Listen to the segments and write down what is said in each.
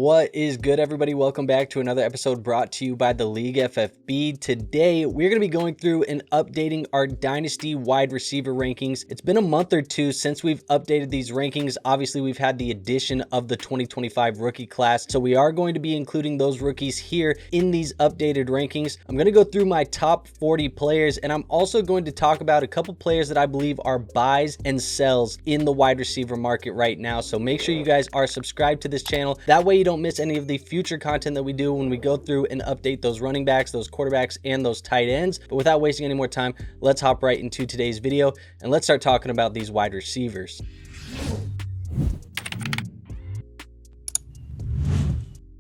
What is good, everybody? Welcome back to another episode brought to you by the League FFB. Today, we're going to be going through and updating our Dynasty wide receiver rankings. It's been a month or two since we've updated these rankings. Obviously, we've had the addition of the 2025 rookie class, so we are going to be including those rookies here in these updated rankings. I'm going to go through my top 40 players, and I'm also going to talk about a couple players that I believe are buys and sells in the wide receiver market right now. So make sure you guys are subscribed to this channel. That way you don't miss any of the future content that we do when we go through and update those running backs, those quarterbacks, and those tight ends. But without wasting any more time, let's hop right into today's video and let's start talking about these wide receivers.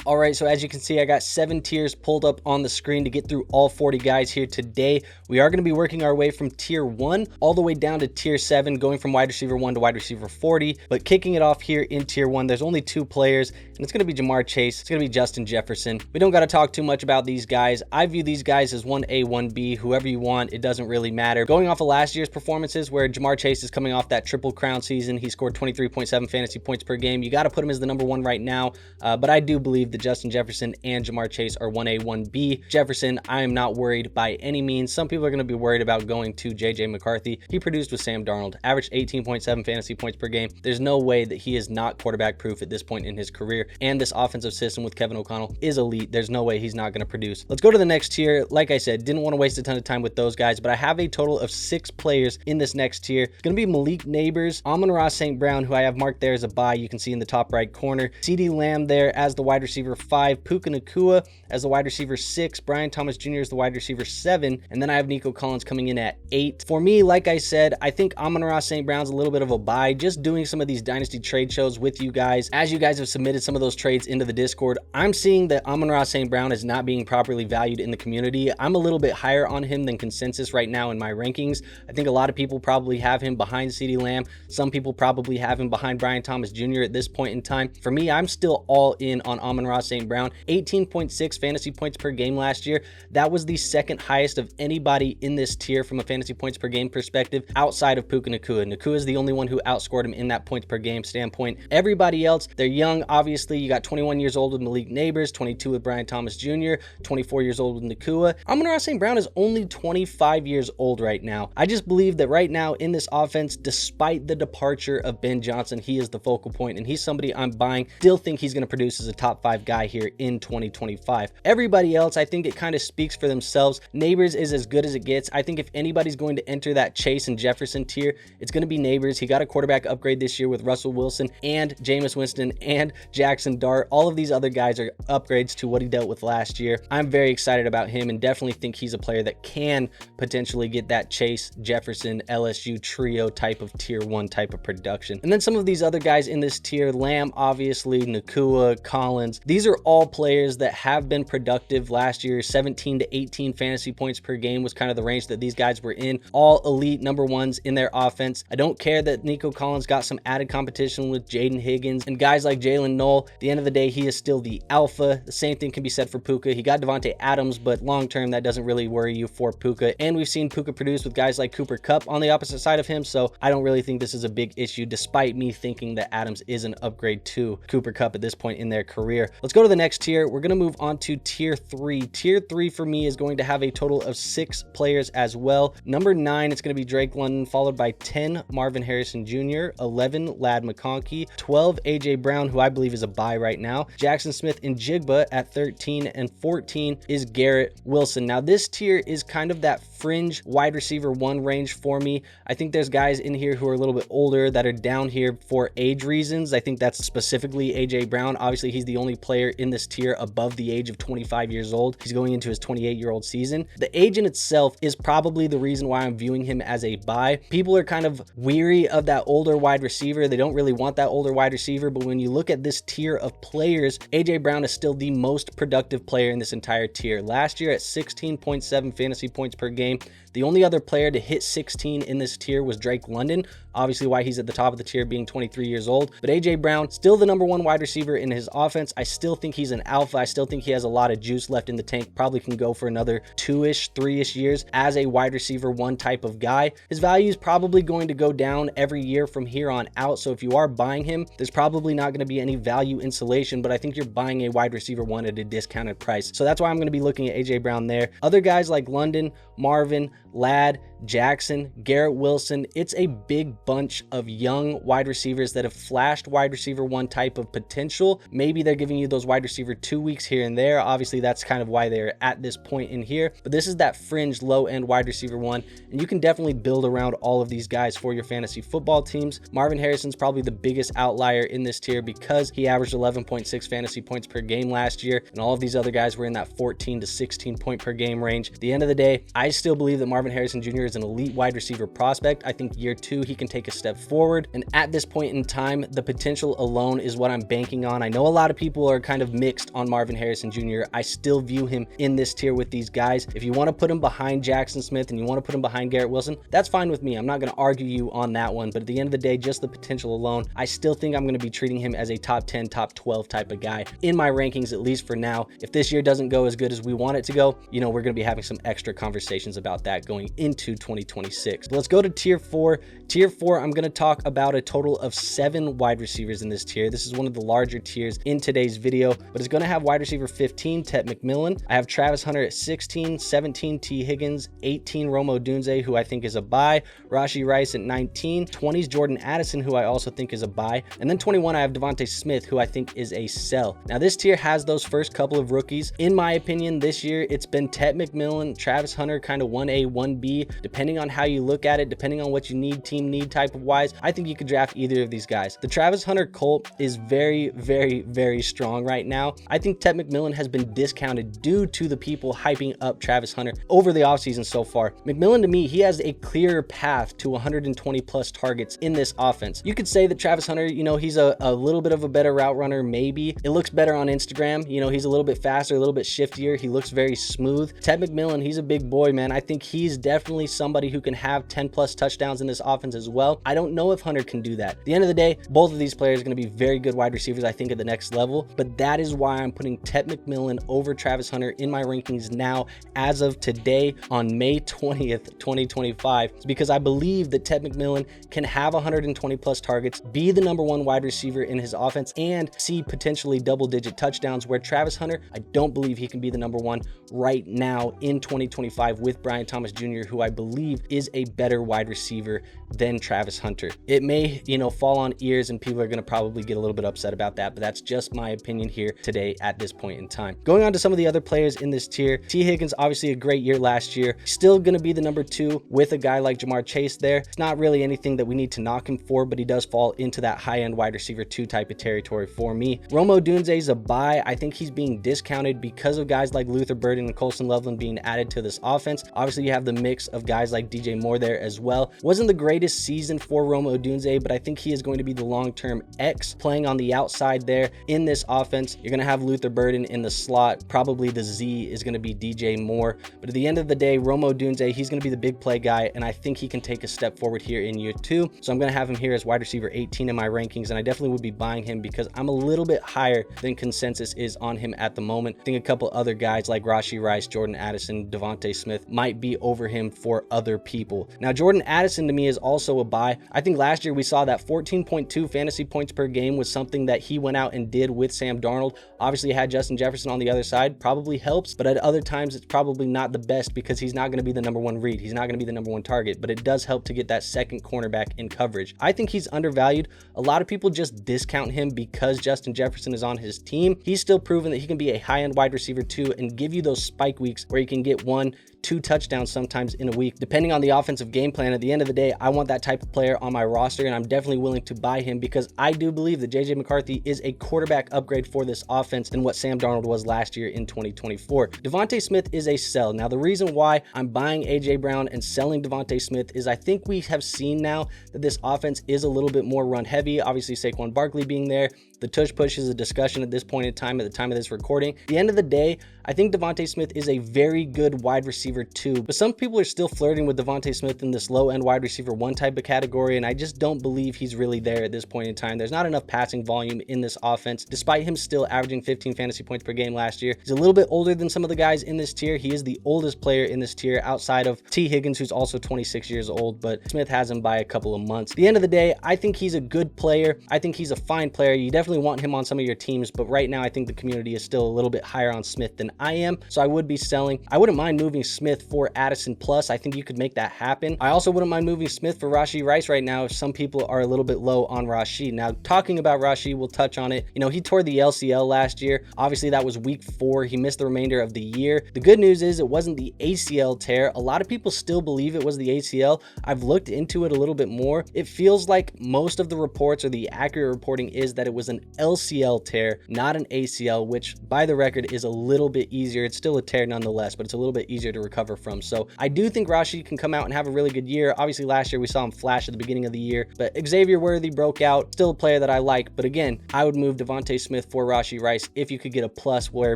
All right, so as you can see, I got 7 tiers pulled up on the screen to get through all 40 guys here today. We are going to be working our way from tier 1 all the way down to tier 7, going from wide receiver 1 to wide receiver 40. But kicking it off here in tier 1, there's only 2 players, and it's going to be Jamar Chase. It's going to be Justin Jefferson. We don't got to talk too much about these guys. I view these guys as 1A, 1B, whoever you want. It doesn't really matter. Going off of last year's performances, where Jamar Chase is coming off that triple crown season, he scored 23.7 fantasy points per game. You got to put him as the number 1 right now, but I do believe that Justin Jefferson and Jamar Chase are 1A, 1B. Jefferson, I am not worried by any means. Some people are going to be worried about going to JJ McCarthy. He produced with Sam Darnold, averaged 18.7 fantasy points per game. There's no way that he is not quarterback proof at this point in his career, and this offensive system with Kevin O'Connell is elite. There's no way he's not going to produce. Let's go to the next tier. Like I said, didn't want to waste a ton of time with those guys, but I have a total of 6 players in this next tier. It's going to be Malik, Nabers, Amon-Ra St. Brown, who I have marked there as a buy. You can see in the top right corner. CeeDee Lamb there as the wide receiver 5, Puka Nacua as the wide receiver 6, Bryant Thomas Jr. as the wide receiver 7, and then I have Nico coming in at 8. For me, like I said, I think Amon-Ra St. Brown's a little bit of a buy. Just doing some of these Dynasty trade shows with you guys, as you guys have submitted some of those trades into the Discord, I'm seeing that Amon-Ra St. Brown is not being properly valued in the community. I'm a little bit higher on him than consensus right now in my rankings. I think a lot of people probably have him behind CeeDee Lamb. Some people probably have him behind Bryant Thomas Jr. at this point in time. For me, I'm still all in on Amon-Ra St. Brown. 18.6 fantasy points per game last year. That was the second highest of anybody in this tier from a fantasy points per game perspective outside of Puka Nacua. Nacua is the only one who outscored him in that points per game standpoint. Everybody else, they're young. Obviously, you got 21 years old with Malik Nabers, 22 with Bryant Thomas Jr., 24 years old with Nacua. Amon-Ra St. Brown is only 25 years old right now. I just believe that right now in this offense, despite the departure of Ben Johnson, he is the focal point, and he's somebody I'm buying. Still think he's going to produce as a top 5 guy here in 2025. Everybody else, I think it kind of speaks for themselves. Nabers is as good as it gets. I think if anybody's going to enter that Chase and Jefferson tier, it's going to be Nabers. He got a quarterback upgrade this year with Russell Wilson and Jameis Winston and Jaxon Dart. All of these other guys are upgrades to what he dealt with last year. I'm very excited about him and definitely think he's a player that can potentially get that Chase, Jefferson, LSU trio type of tier 1 type of production. And then some of these other guys in this tier, Lamb, obviously, Nacua, Collins, these are all players that have been productive last year. 17 to 18 fantasy points per game was kind of the range that these guys were in. All elite number 1s in their offense. I don't care that Nico Collins got some added competition with Jaden Higgins and guys like Jalen Knoll. At the end of the day, he is still the alpha. The same thing can be said for Puka. He got Devontae Adams, but long term, that doesn't really worry you for Puka. And we've seen Puka produce with guys like Cooper Kupp on the opposite side of him, so I don't really think this is a big issue, despite me thinking that Adams is an upgrade to Cooper Kupp at this point in their career. Let's go to the next tier. We're going to move on to tier 3. Tier 3 for me is going to have a total of 6 players as well. Number 9, it's going to be Drake London, followed by 10, Marvin Harrison Jr., 11, Lad McConkey, 12, AJ Brown, who I believe is a buy right now, Jaxon Smith-Njigba at 13, and 14 is Garrett Wilson. Now, this tier is kind of that fringe wide receiver 1 range for me. I think there's guys in here who are a little bit older that are down here for age reasons. I think that's specifically AJ Brown. Obviously, he's the only player in this tier above the age of 25 years old. He's going into his 28-year-old season. The age in itself is probably the reason why I'm viewing him as a buy. People are kind of weary of that older wide receiver. They don't really want that older wide receiver, but when you look at this tier of players, AJ Brown is still the most productive player in this entire tier. Last year at 16.7 fantasy points per game, The only other player to hit 16 in this tier was Drake London. obviously why he's at the top of the tier being 23 years old. But AJ Brown, still the number 1 wide receiver in his offense. I still think he's an alpha. I still think he has a lot of juice left in the tank, probably can go for another 2-ish, 3-ish years as a wide receiver 1 type of guy. His value is probably going to go down every year from here on out. So if you are buying him, there's probably not going to be any value insulation, but I think you're buying a wide receiver 1 at a discounted price. So that's why I'm going to be looking at AJ Brown there. Other guys like London, Marvin, Ladd, Jaxon, Garrett Wilson, it's a big bunch of young wide receivers that have flashed wide receiver 1 type of potential. Maybe they're giving you those wide receiver 2 weeks here and there. Obviously, that's kind of why they're at this point in here. But this is that fringe low-end wide receiver 1, and you can definitely build around all of these guys for your fantasy football teams. Marvin Harrison's probably the biggest outlier in this tier because he averaged 11.6 fantasy points per game last year, and all of these other guys were in that 14 to 16 point per game range. At the end of the day, I still believe that Marvin Harrison Jr. is an elite wide receiver prospect. I think year 2, he can take a step forward. And at this point in time, the potential alone is what I'm banking on. I know a lot of people are kind of mixed on Marvin Harrison Jr. I still view him in this tier with these guys. If you want to put him behind Jaxon Smith and you want to put him behind Garrett Wilson, that's fine with me. I'm not going to argue you on that one. But at the end of the day, just the potential alone, I still think I'm going to be treating him as a top 10, top 12 type of guy in my rankings, at least for now. If this year doesn't go as good as we want it to go, you know, we're going to be having some extra conversations about that going into 2026. Let's go to tier 4. Tier 4, I'm going to talk about a total of 7 wide receivers in this tier. This is one of the larger tiers in today's video, but it's going to have wide receiver 15, Tet McMillan. I have Travis Hunter at 16, 17, T. Higgins, 18, Rome Odunze, who I think is a buy, Rashee Rice at 19, 20s, Jordan Addison, who I also think is a buy, and then 21, I have Devontae Smith, who I think is a sell. Now, this tier has those first couple of rookies. In my opinion, this year, it's been Tet McMillan, Travis Hunter, kind of 1A, 1B, depending on how you look at it, depending on what you need, team need type of wise. I think you could draft either of these guys. The Travis Hunter cult is very, very, very strong right now. I think Tet McMillan has been discounted due to the people hyping up Travis Hunter over the offseason so far. McMillan, to me, he has a clearer path to 120 plus targets in this offense. You could say that Travis Hunter, you know, he's a little bit of a better route runner, maybe. It looks better on Instagram. You know, he's a little bit faster, a little bit shiftier. He looks very smooth. Tet McMillan, he's a big boy, man. I think he's definitely somebody who can have 10 plus touchdowns in this offense as well. I don't know if Hunter can do that. At the end of the day, both of these players are going to be very good wide receivers, I think, at the next level, but that is why I'm putting Tet McMillan over Travis Hunter in my rankings now as of today on May 20th, 2025. It's because I believe that Tet McMillan can have 120 plus targets, be the number 1 wide receiver in his offense, and see potentially double-digit touchdowns, where Travis Hunter, I don't believe he can be the number 1 right now in 2025 with Bryant Thomas Jr., who I believe is a better wide receiver than Travis Hunter. It may, you know, fall on ears and people are going to probably get a little bit upset about that, but that's just my opinion here today at this point in time. Going on to some of the other players in this tier, T. Higgins, obviously a great year last year, still going to be the number 2 with a guy like Jamar Chase there. It's not really anything that we need to knock him for, but he does fall into that high-end wide receiver 2 type of territory for me. Rome Odunze is a buy. I think he's being discounted because of guys like Luther Burden and Colson Loveland being added to this offense. Obviously, you have the mix of guys like DJ Moore there as well. Wasn't the greatest season for Rome Odunze, but I think he is going to be the long-term X playing on the outside there in this offense. You're going to have Luther Burden in the slot. Probably the Z is going to be DJ Moore. But at the end of the day, Rome Odunze, he's going to be the big play guy, and I think he can take a step forward here in year 2. So I'm going to have him here as wide receiver 18 in my rankings, and I definitely would be buying him because I'm a little bit higher than consensus is on him at the moment. I think a couple other guys like Rashee Rice, Jordan Addison, Devontae Smith might be over him for other people. Now, Jordan Addison to me is also a buy. I think last year we saw that 14.2 fantasy points per game was something that he went out and did with Sam Darnold. Obviously, had Justin Jefferson on the other side, probably helps, but at other times it's probably not the best because he's not going to be the number 1 read. He's not going to be the number 1 target, but it does help to get that second cornerback in coverage. I think he's undervalued. A lot of people just discount him because Justin Jefferson is on his team. He's still proven that he can be a high-end wide receiver too and give you those spike weeks where he can get 1, 2 touchdowns sometimes in a week, depending on the offensive game plan. At the end of the day, I want that type of player on my roster, and I'm definitely willing to buy him because I do believe that JJ McCarthy is a quarterback upgrade for this offense than what Sam Darnold was last year in 2024. Devontae Smith is a sell. Now, the reason why I'm buying AJ Brown and selling Devontae Smith is I think we have seen now that this offense is a little bit more run heavy. Obviously, Saquon Barkley being there, The tush push is a discussion at this point in time, at the time of this recording. At the end of the day, I think DeVonta Smith is a very good wide receiver 2, but some people are still flirting with DeVonta Smith in this low-end wide receiver 1 type of category, and I just don't believe he's really there at this point in time. There's not enough passing volume in this offense, despite him still averaging 15 fantasy points per game last year. He's a little bit older than some of the guys in this tier. He is the oldest player in this tier outside of T. Higgins, who's also 26 years old, but Smith has him by a couple of months. At the end of the day, I think he's a good player. I think he's a fine player. You definitely want him on some of your teams, but right now I think the community is still a little bit higher on Smith than I am, so I would be selling. I wouldn't mind moving Smith for Addison Plus. I think you could make that happen. I also wouldn't mind moving Smith for Rashee Rice right now if some people are a little bit low on Rashee. Now, talking about Rashee, we'll touch on it. You know, he tore the LCL last year. Obviously, that was week 4. He missed the remainder of the year. The good news is it wasn't the ACL tear. A lot of people still believe it was the ACL. I've looked into it a little bit more. It feels like most of the reports, or the accurate reporting, is that it was an LCL tear, not an ACL, which by the record is a little bit easier. It's still a tear nonetheless, but it's a little bit easier to recover from. So I do think Rashee can come out and have a really good year. Obviously last year we saw him flash at the beginning of the year, but Xavier Worthy broke out. Still a player that I like, but again, I would move DeVonta Smith for Rashee Rice if you could get a plus, where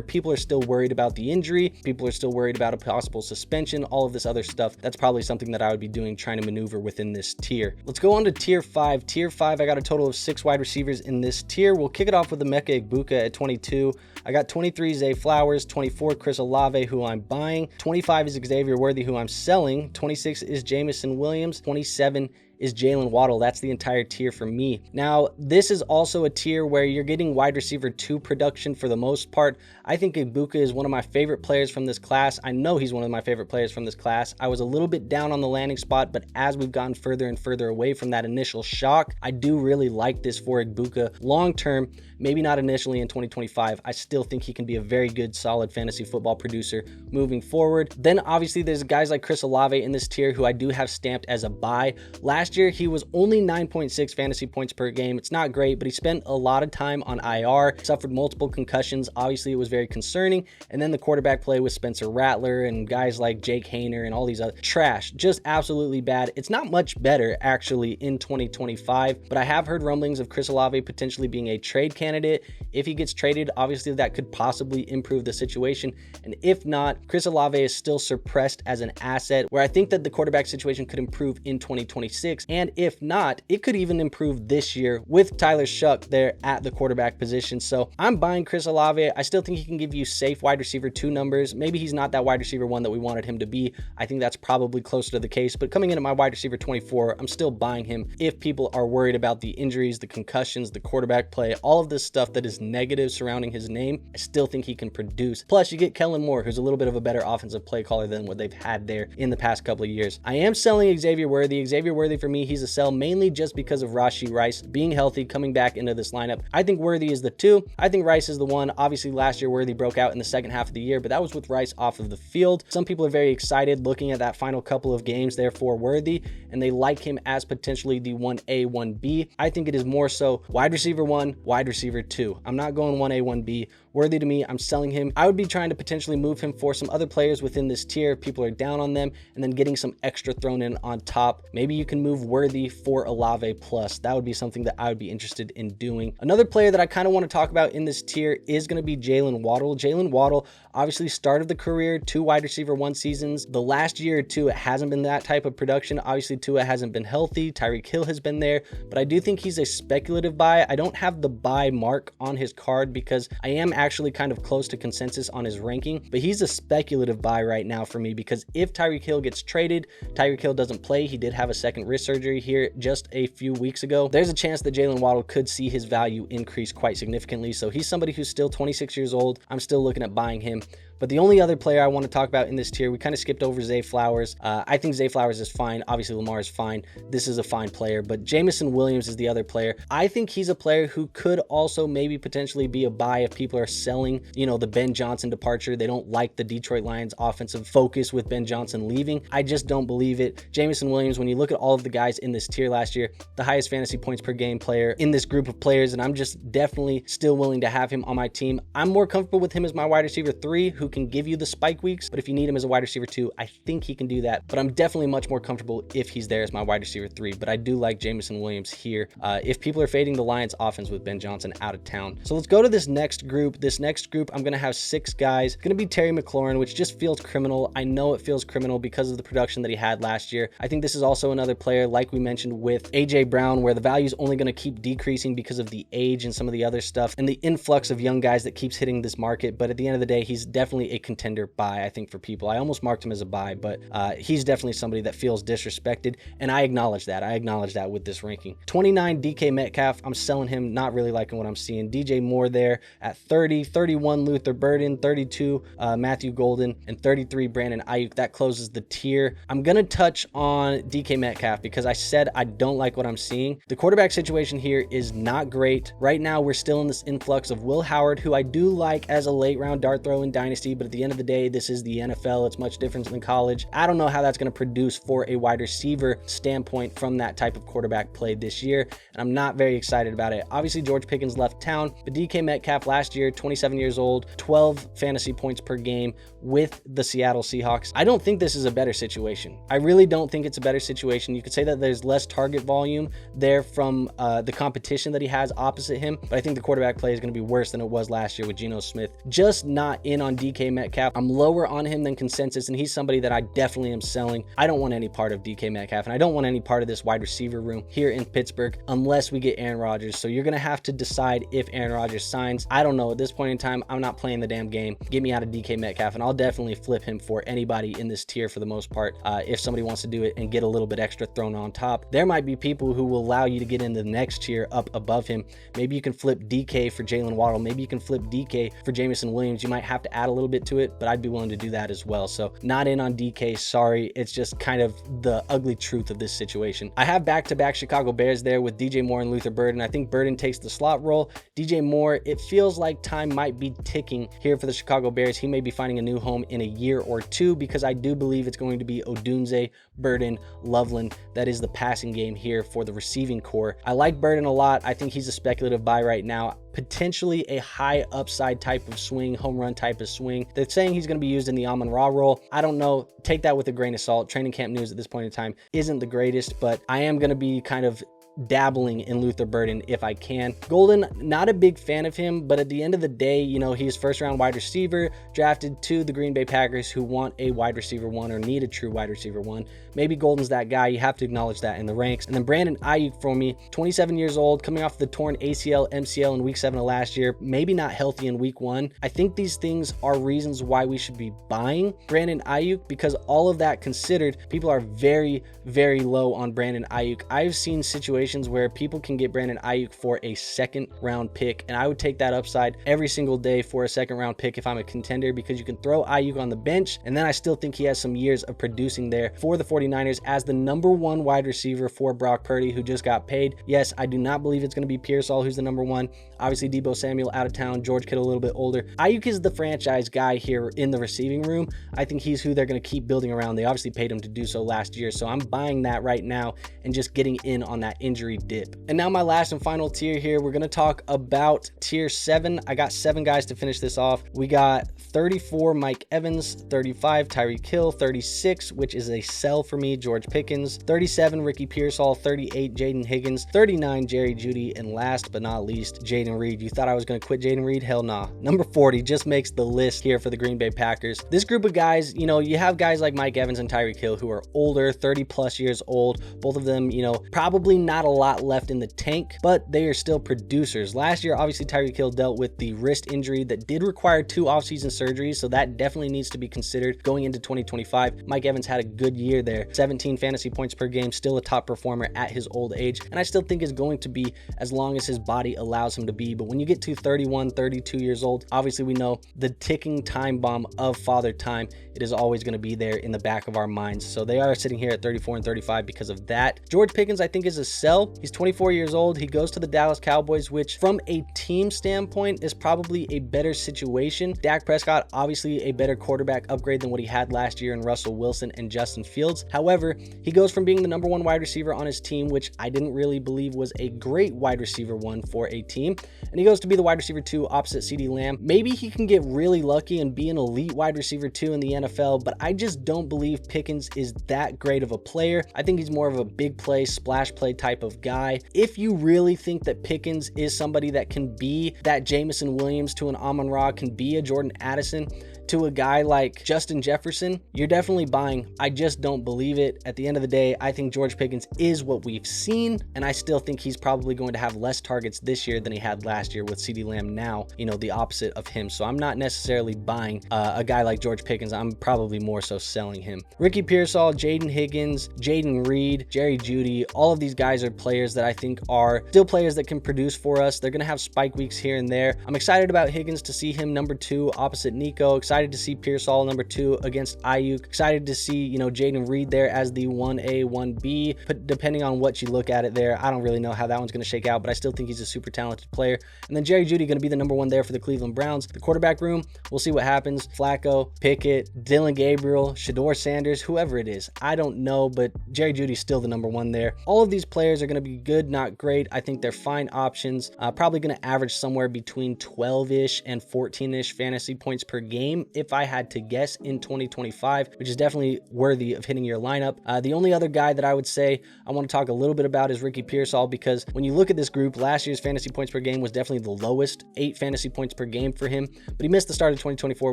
people are still worried about the injury, people are still worried about a possible suspension, all of this other stuff. That's probably something that I would be doing, trying to maneuver within this tier. Let's go on to tier 5. Tier 5, I got a total of 6 wide receivers in this tier. We'll kick it off with the Emeka Egbuka at 22. I got 23 Zay Flowers, 24 Chris Olave, who I'm buying, 25 is Xavier Worthy, who I'm selling, 26 is Jameson Williams, 27 is Jalen Waddle. That's the entire tier for me. Now, this is also a tier where you're getting wide receiver 2 production for the most part. I think Egbuka is one of my favorite players from this class. I know he's one of my favorite players from this class. I was a little bit down on the landing spot, but as we've gotten further and further away from that initial shock, I do really like this for Egbuka long term. Maybe not initially in 2025. I still think he can be a very good, solid fantasy football producer moving forward. Then obviously there's guys like Chris Olave in this tier who I do have stamped as a buy. Last year, he was only 9.6 fantasy points per game. It's not great, but he spent a lot of time on IR, suffered multiple concussions. Obviously, it was very concerning. And then the quarterback play with Spencer Rattler and guys like Jake Hayner and all these other trash, just absolutely bad. It's not much better actually in 2025, but I have heard rumblings of Chris Olave potentially being a trade candidate. If he gets traded, obviously that could possibly improve the situation. And if not, Chris Olave is still suppressed as an asset, where I think that the quarterback situation could improve in 2026. And if not, it could even improve this year with Tyler Shuck there at the quarterback position. So I'm buying Chris Olave. I still think he can give you safe wide receiver 2 numbers. Maybe he's not that wide receiver 1 that we wanted him to be. I think that's probably closer to the case, but coming in at my wide receiver 24, I'm still buying him if people are worried about the injuries, the concussions, the quarterback play, all of this stuff that is negative surrounding his name. I still think he can produce. Plus, you get Kellen Moore, who's a little bit of a better offensive play caller than what they've had there in the past couple of years. I am selling Xavier Worthy. Xavier Worthy, for me, he's a sell mainly just because of Rashee Rice being healthy, coming back into this lineup. I think Worthy is the 2. I think Rice is the 1. Obviously, last year, Worthy broke out in the second half of the year, but that was with Rice off of the field. Some people are very excited looking at that final couple of games there for Worthy, and they like him as potentially the 1A, 1B. I think it is more so wide receiver 1, wide receiver 2. I'm not going 1A, 1B. Worthy to me, I'm selling him. I would be trying to potentially move him for some other players within this tier if people are down on them, and then getting some extra thrown in on top. Maybe you can move Worthy for Olave plus. That would be something that I would be interested in doing. Another player that I kind of want to talk about in this tier is going to be Jalen Waddle. Jalen Waddle obviously started the career 2 wide receiver 1 seasons. The last year or 2, it hasn't been that type of production. Obviously, Tua hasn't been healthy. Tyreek Hill has been there, but I do think he's a speculative buy. I don't have the buy mark on his card because I am actually kind of close to consensus on his ranking, but he's a speculative buy right now for me because if Tyreek Hill gets traded, Tyreek Hill doesn't play. He did have a second wrist surgery here just a few weeks ago. There's a chance that Jalen Waddle could see his value increase quite significantly. So he's somebody who's still 26 years old. I'm still looking at buying him. But the only other player I want to talk about in this tier, we kind of skipped over Zay Flowers. I think Zay Flowers is fine. Obviously, Lamar is fine. This is a fine player, but Jameson Williams is the other player. I think he's a player who could also maybe potentially be a buy if people are selling, you know, the Ben Johnson departure. They don't like the Detroit Lions offensive focus with Ben Johnson leaving. I just don't believe it. Jameson Williams, when you look at all of the guys in this tier last year, the highest fantasy points per game player in this group of players, and I'm just definitely still willing to have him on my team. I'm more comfortable with him as my wide receiver 3, who can give you the spike weeks, but if you need him as a wide receiver 2, I think he can do that. But I'm definitely much more comfortable if he's there as my wide receiver 3. But I do like Jameson Williams here if people are fading the Lions offense with Ben Johnson out of town. So let's go to this next group. This next group, I'm going to have 6 guys. It's going to be Terry McLaurin, which just feels criminal. I know it feels criminal because of the production that he had last year. I think this is also another player, like we mentioned with AJ Brown, where the value is only going to keep decreasing because of the age and some of the other stuff and the influx of young guys that keeps hitting this market. But at the end of the day, he's definitely a contender buy, I think, for people. I almost marked him as a buy, but he's definitely somebody that feels disrespected, and I acknowledge that. I acknowledge that with this ranking. 29, DK Metcalf. I'm selling him, not really liking what I'm seeing. DJ Moore there at 30, 31, Luther Burden, 32, Matthew Golden, and 33, Brandon Ayuk. That closes the tier. I'm going to touch on DK Metcalf because I said I don't like what I'm seeing. The quarterback situation here is not great. Right now, we're still in this influx of Will Howard, who I do like as a late round dart throw in Dynasty, but at the end of the day, this is the NFL. It's much different than college. I don't know how that's going to produce for a wide receiver standpoint from that type of quarterback play this year, and I'm not very excited about it. Obviously, George Pickens left town, but DK Metcalf last year, 27 years old, 12 fantasy points per game with the Seattle Seahawks. I don't think this is a better situation. I really don't think it's a better situation. You could say that there's less target volume there from the competition that he has opposite him, but I think the quarterback play is going to be worse than it was last year with Geno Smith. Just not in on DK Metcalf. I'm lower on him than consensus, and he's somebody that I definitely am selling. I don't want any part of DK Metcalf, and I don't want any part of this wide receiver room here in Pittsburgh unless we get Aaron Rodgers. So you're going to have to decide if Aaron Rodgers signs. I don't know. At this point in time, I'm not playing the damn game. Get me out of DK Metcalf, and I'll definitely flip him for anybody in this tier for the most part if somebody wants to do it and get a little bit extra thrown on top. There might be people who will allow you to get into the next tier up above him. Maybe you can flip DK for Jalen Waddle. Maybe you can flip DK for Jameson Williams. You might have to add a little bit to it, but I'd be willing to do that as well. So not in on DK, sorry. It's just kind of the ugly truth of this situation. I have back-to-back Chicago Bears there with DJ Moore and Luther Burden. I think Burden takes the slot role. DJ Moore, it feels like time might be ticking here for the Chicago Bears. He may be finding a new home in a year or two because I do believe it's going to be Odunze, Burden, Loveland. That is the passing game here for the receiving core. I like Burden a lot. I think he's a speculative buy right now. Potentially a high upside type of swing, home run type of swing. They're saying he's going to be used in the Amon-Ra role. I don't know. Take that with a grain of salt. Training camp news at this point in time isn't the greatest, but I am going to be kind of dabbling in Luther Burden if I can. Golden, not a big fan of him, but at the end of the day, you know, he's first round wide receiver drafted to the Green Bay Packers who want a wide receiver 1 or need a true wide receiver 1. Maybe Golden's that guy. You have to acknowledge that in the ranks. And then Brandon Ayuk for me, 27 years old, coming off the torn ACL, MCL in week 7 of last year, maybe not healthy in week 1. I think these things are reasons why we should be buying Brandon Ayuk because all of that considered, people are very, very low on Brandon Ayuk. I've seen situations where people can get Brandon Ayuk for a second round pick, and I would take that upside every single day for a second round pick if I'm a contender because you can throw Ayuk on the bench, and then I still think he has some years of producing there for the 49ers as the number 1 wide receiver for Brock Purdy, who just got paid. Yes, I do not believe it's going to be Pearsall who's the number 1. Obviously, Deebo Samuel out of town, George Kittle a little bit older. Ayuk is the franchise guy here in the receiving room. I think he's who they're going to keep building around. They obviously paid him to do so last year, so I'm buying that right now and just getting in on that injury dip. And now my last and final tier here, we're going to talk about tier 7. I got 7 guys to finish this off. We got 34 Mike Evans, 35 Tyreek Hill, 36, which is a sell for me, George Pickens, 37 Ricky Pearsall, 38 Jaden Higgins, 39 Jerry Jeudy, and last but not least Jaden Reed. You thought I was going to quit Jaden Reed? Hell nah. Number 40 just makes the list here for the Green Bay Packers. This group of guys, you know, you have guys like Mike Evans and Tyreek Hill who are older, 30 plus years old. Both of them, you know, probably not a lot left in the tank, but they are still producers. Last year, obviously Tyreek Hill dealt with the wrist injury that did require 2 offseason surgeries, so that definitely needs to be considered going into 2025. Mike Evans had a good year there, 17 fantasy points per game, still a top performer at his old age, and I still think is going to be as long as his body allows him to be. But when you get to 31, 32 years old, obviously we know the ticking time bomb of father time, it is always going to be there in the back of our minds. So they are sitting here at 34 and 35 because of that. George Pickens, I think, is a sell. He's 24 years old. He goes to the Dallas Cowboys, which from a team standpoint is probably a better situation. Dak Prescott, obviously a better quarterback upgrade than what he had last year in Russell Wilson and Justin Fields. However, he goes from being the number 1 wide receiver on his team, which I didn't really believe was a great wide receiver 1 for a team, and he goes to be the wide receiver 2 opposite CeeDee Lamb. Maybe he can get really lucky and be an elite wide receiver 2 in the NFL, but I just don't believe Pickens is that great of a player. I think he's more of a big play, splash play type of guy. If you really think that Pickens is somebody that can be that Jameson Williams to an Amon-Ra, can be a Jordan Addison to a guy like Justin Jefferson, you're definitely buying. I just don't believe it. At the end of the day, I think George Pickens is what we've seen, and I still think he's probably going to have less targets this year than he had last year with CeeDee Lamb now, you know, the opposite of him. So I'm not necessarily buying a guy like George Pickens. I'm probably more so selling him. Ricky Pearsall, Jaden Higgins, Jaden Reed, Jerry Jeudy, all of these guys are players that I think are still players that can produce for us. They're going to have spike weeks here and there. I'm excited about Higgins to see him number 2 opposite Nico. Excited to see Pearsall number 2 against Ayuk. Excited to see, you know, Jaden Reed there as the 1A, 1B, but depending on what you look at it there, I don't really know how that one's going to shake out, but I still think he's a super talented player. And then Jerry Jeudy going to be the number 1 there for the Cleveland Browns. The quarterback room, we'll see what happens. Flacco, Pickett, Dylan Gabriel, Shedeur Sanders, whoever it is, I don't know, but Jerry Jeudy's still the number 1 there. All of these players are going to be good, not great. I think they're fine options. Probably going to average somewhere between 12-ish and 14-ish fantasy points per game if I had to guess in 2025, which is definitely worthy of hitting your lineup. The only other guy that I would say I want to talk a little bit about is Ricky Pearsall, because when you look at this group, last year's fantasy points per game was definitely the lowest, 8 fantasy points per game for him, but he missed the start of 2024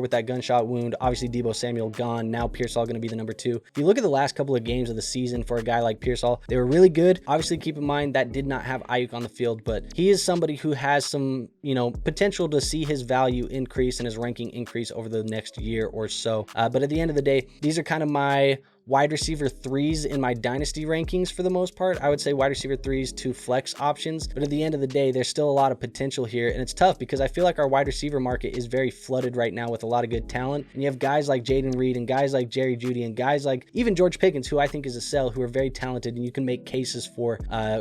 with that gunshot wound. Obviously Deebo Samuel gone. Now Pearsall going to be the number 2. If you look at the last couple of games of the season for a guy like Pearsall, they were really good. Obviously keep in mind that did not have Ayuk on the field, but he is somebody who has some, you know, potential to see his value increase and his ranking increase over the next year or so. But at the end of the day, these are kind of my wide receiver 3s in my dynasty rankings for the most part. I would say wide receiver 3s to flex options, but at the end of the day, there's still a lot of potential here, and it's tough because I feel like our wide receiver market is very flooded right now with a lot of good talent, and you have guys like Jaden Reed and guys like Jerry Jeudy and guys like even George Pickens, who I think is a sell, who are very talented, and you can make cases for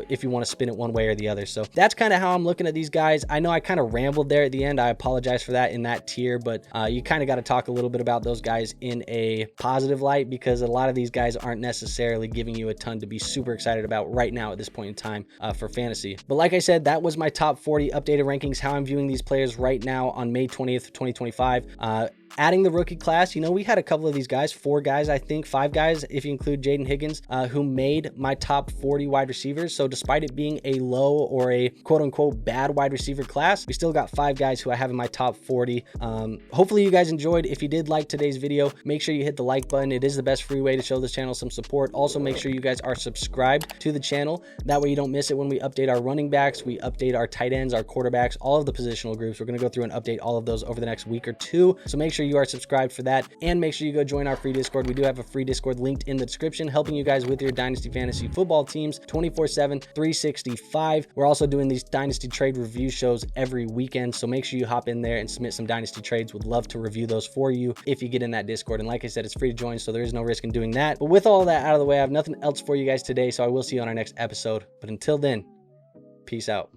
if you want to spin it one way or the other. So that's kind of how I'm looking at these guys. I know I kind of rambled there at the end. I apologize for that in that tier, but you kind of got to talk a little bit about those guys in a positive light, because a lot of these guys aren't necessarily giving you a ton to be super excited about right now at this point in time for fantasy. But like I said, that was my top 40 updated rankings, how I'm viewing these players right now on May 20th, 2025. Adding the rookie class, you know, we had a couple of these guys, 4 guys, I think 5 guys, if you include Jaden Higgins, who made my top 40 wide receivers. So despite it being a low or a quote unquote bad wide receiver class, we still got 5 guys who I have in my top 40. Hopefully you guys enjoyed. If you did like today's video, make sure you hit the like button. It is the best free way to show this channel some support. Also, make sure you guys are subscribed to the channel. That way you don't miss it when we update our running backs, we update our tight ends, our quarterbacks, all of the positional groups. We're going to go through and update all of those over the next week or 2. So make sure you are subscribed for that, and make sure you go join our free Discord. We do have a free Discord linked in the description, helping you guys with your Dynasty Fantasy Football teams 24/7, 365. We're also doing these Dynasty trade review shows every weekend, so make sure you hop in there and submit some Dynasty trades. Would love to review those for you if you get in that Discord. And like I said, it's free to join, so there is no risk in doing that. But with all that out of the way, I have nothing else for you guys today, so I will see you on our next episode. But until then, peace out.